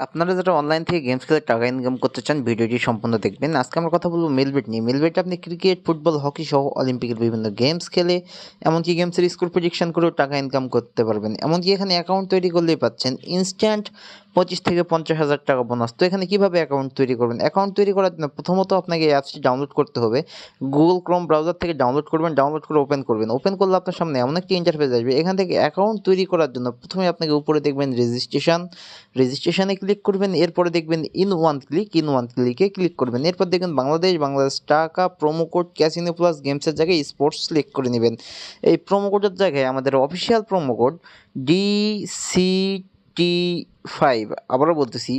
আপনারা যারা অনলাইন থেকে গেমস খেলে টাকা ইনকাম করতে চান ভিডিওটি সম্পূর্ণ দেখবেন। আজকে আমরা কথা বলবো মেলবেট নিয়ে। মেলবেট আপনি ক্রিকেট, ফুটবল, হকি সহ অলিম্পিকের বিভিন্ন গেমস খেলে এমনকি গেমসের স্কোর প্রেডিকশন করেও টাকা ইনকাম করতে পারবেন। এমনকি এখানে অ্যাকাউন্ট তৈরি করলেই পাচ্ছেন ইনস্ট্যান্ট 25 থেকে 50,000 টাকা বোনাস। তো এখানে কীভাবে অ্যাকাউন্ট তৈরি করবেন? অ্যাকাউন্ট তৈরি করার জন্য প্রথমত আপনাকে এই অ্যাপসটি ডাউনলোড করতে হবে। গুগল ক্রোম ব্রাউজার থেকে ডাউনলোড করবেন, ডাউনলোড করে ওপেন করবেন। ওপেন করলে আপনার সামনে এমন একটি ইন্টারফেস আসবে। এখান থেকে অ্যাকাউন্ট তৈরি করার জন্য প্রথমে আপনাকে উপরে দেখবেন রেজিস্ট্রেশনে ক্লিক করবেন। এরপরে দেখবেন ইন ওয়ান ক্লিকে ক্লিক করবেন। এরপর দেখবেন বাংলাদেশ টাকা, প্রোমো কোড, ক্যাসিনো প্লাস গেমসের জায়গায় স্পোর্টস সিলেক্ট করে নেবেন। এই প্রোমো কোডের জায়গায় আমাদের অফিসিয়াল প্রোমো কোড DCT5, আবারও বলতেছি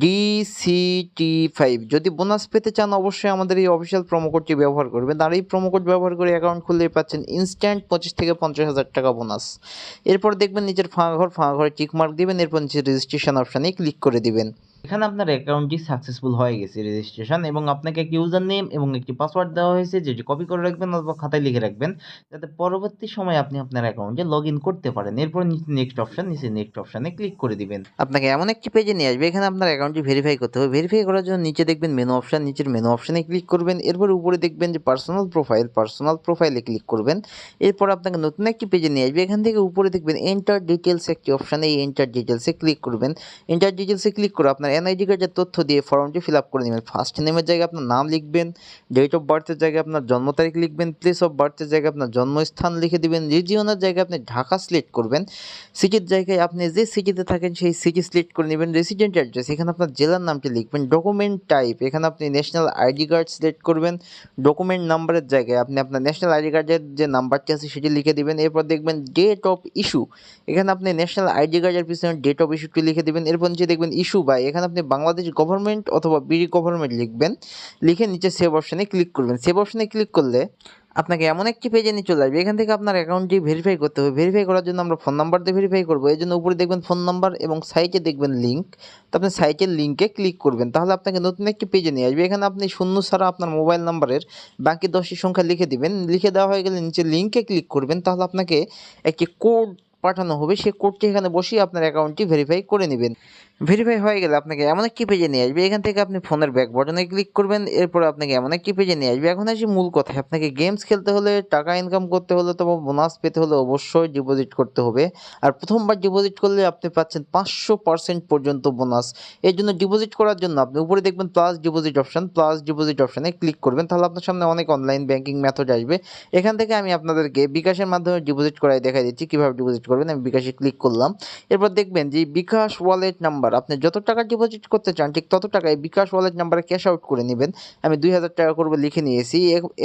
DCT5। যদি বোনাস পেতে চান অবশ্যই আমাদের এই অফিসিয়াল প্রোমো কোডটি ব্যবহার করবেন। আর এই প্রোমো কোড ব্যবহার করে অ্যাকাউন্ট খুললেই পাচ্ছেন ইনস্ট্যান্ট 25 থেকে 50,000 টাকা বোনাস। এরপর দেখবেন নিচের ফাঁকা ঘরে টিকমার্ক দিবেন। এরপর নিচে রেজিস্ট্রেশন অপশানে ক্লিক করে দিবেন। এখানে আপনার অ্যাকাউন্টটি সাকসেসফুল হয়ে গেছে রেজিস্ট্রেশন, এবং আপনাকে একটি ইউজার নেম এবং একটি পাসওয়ার্ড দেওয়া হয়েছে, যেটি কপি করে রাখবেন অথবা খাতায় লিখে রাখবেন, যাতে পরবর্তী সময়ে আপনি আপনার অ্যাকাউন্টে লগ ইন করতে পারেন। এরপর নিচে নেক্সট অপশানে ক্লিক করে দিবেন। আপনাকে এমন একটি পেজে নিয়ে আসবে। এখানে আপনার অ্যাকাউন্টটি ভেরিফাই করতে হবে। ভেরিফাই করার জন্য নিচে দেখবেন নিচের মেনু অপশানে ক্লিক করবেন। এরপর উপরে দেখবেন যে পার্সোনাল প্রোফাইলে ক্লিক করবেন। এরপর আপনাকে নতুন একটি পেজে নিয়ে আসবে। এখান থেকে উপরে দেখবেন এন্টার ডিটেলস একটি অপশানে, এই এন্টার ডিটেলসে ক্লিক করবেন। এন্টার ডিটেলসে ক্লিক করে আপনার এনআইডি কার্ডের তথ্য দিয়ে ফর্মটি ফিল আপ করে নেবেন। ফার্স্ট নেমের জায়গায় আপনার নাম লিখবেন, ডেট অফ বার্থের জায়গায় আপনার জন্ম তারিখ লিখবেন, প্লেস অফ বার্থের জায়গায় আপনার জন্মস্থান লিখে দিবেন, রিজিয়নের জায়গায় আপনি ঢাকা সিলেক্ট করবেন, সিটির জায়গায় আপনি যে সিটিতে থাকেন সেই সিটি সিলেক্ট করে নেবেন, রেসিডেন্ট অ্যাড্রেস এখানে আপনার জেলার নামটি লিখবেন, ডকুমেন্ট টাইপ এখানে আপনি ন্যাশনাল আইডি কার্ড সিলেক্ট করবেন, ডকুমেন্ট নাম্বারের জায়গায় আপনি আপনার ন্যাশনাল আইডি কার্ডের যে নাম্বারটি আছে সেটি লিখে দিবেন। এরপর দেখবেন ডেট অফ ইস্যু, এখানে আপনি ন্যাশনাল আইডি কার্ডের পিছনে ডেট অফ ইস্যুটি লিখে দেবেন। এরপর নিচে দেখবেন ইস্যু বাই, এখানে আপনি বাংলাদেশ গভর্নমেন্ট অথবা বিডি গভর্নমেন্ট লিখবেন, লিখে নিচে সেভ অপশানে ক্লিক করবেন। সেভ অপশানে ক্লিক করলে আপনাকে এমন একটি পেজে নিয়ে চলে আসবে। এখান থেকে আপনার অ্যাকাউন্টটি ভেরিফাই করতে হবে। ভেরিফাই করার জন্য আমরা ফোন নাম্বার দিয়ে ভেরিফাই করবো। এই জন্য উপরে দেখবেন ফোন নাম্বার এবং সাইটে দেখবেন লিঙ্ক। তো আপনি সাইটের লিঙ্কে ক্লিক করবেন, তাহলে আপনাকে নতুন একটি পেজে নিয়ে আসবে। এখানে আপনি শূন্য ছাড়া আপনার মোবাইল নাম্বারের বাকি 10টি সংখ্যা লিখে দিবেন। লিখে দেওয়া হয়ে গেলে নিচে লিঙ্কে ক্লিক করবেন, তাহলে আপনাকে একটি কোড পাঠানো হবে। সেই কোডটি এখানে বসিয়ে আপনার অ্যাকাউন্টটি ভেরিফাই করে নেবেন। ভেরিফাই হয়ে গেলে আপনাকে এমন একটি পেজে নিয়ে আসবে। এখান থেকে আপনি ফোনের ব্যাক বাটনে ক্লিক করবেন। এরপর আপনাকে এমন একটি পেজে নিয়ে আসবে। এখন আসি মূল কথায়, আপনাকে গেমস খেলতে হলে, টাকা ইনকাম করতে হলে, তবে বোনাস পেতে হলে অবশ্যই ডিপোজিট করতে হবে। আর প্রথমবার ডিপোজিট করলে আপনি পাচ্ছেন 500% পর্যন্ত বোনাস। এর জন্য ডিপোজিট করার জন্য আপনি উপরে দেখবেন প্লাস ডিপোজিট অপশানে ক্লিক করবেন, তাহলে আপনার সামনে অনেক অনলাইন ব্যাংকিং মেথড আসবে। এখান থেকে আমি আপনাদেরকে বিকাশের মাধ্যমে ডিপোজিট করাই দেখাই দিচ্ছি কীভাবে ডিপোজিট করবেন। আমি বিকাশে ক্লিক করলাম। এরপর দেখবেন যে বিকাশ ওয়ালেট নাম্বার, আপনি যত টাকা ডিপোজিট করতে চান ঠিক তত টাকায় বিকাশ ওয়ালেট নাম্বারে ক্যাশ আউট করে নেবেন। আমি 2,000 টাকা করবো লিখে নিয়েছি।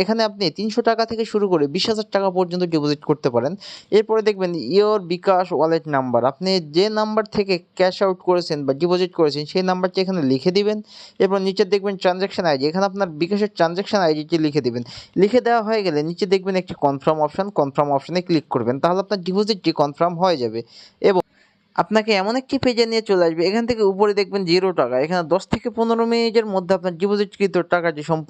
এখানে আপনি 300 টাকা থেকে শুরু করে 20,000 টাকা পর্যন্ত ডিপোজিট করতে পারেন। এরপরে দেখবেন ইয়োর বিকাশ ওয়ালেট নাম্বার, আপনি যে নাম্বার থেকে ক্যাশ আউট করেছেন বা ডিপোজিট করেছেন সেই নাম্বারটি এখানে লিখে দিবেন। এরপর নিচে দেখবেন ট্রানজ্যাকশন আইডি, এখানে আপনার বিকাশের ট্রানজ্যাকশন আইডিটি লিখে দিবেন। লিখে দেওয়া হয়ে গেলে নিচে দেখবেন একটি কনফার্ম অপশানে ক্লিক করবেন, তাহলে আপনার ডিপোজিটটি কনফার্ম হয়ে যাবে। এবং আপনাকে এমন একটি পেজে নিয়ে চলে আসবে। এখান থেকে উপরে দেখবেন 0 টাকা, এখানে 10 থেকে 15 মিনিটের মধ্যে আপনার ডিপোজিটকৃত টাকাটি সম্পূর্ণ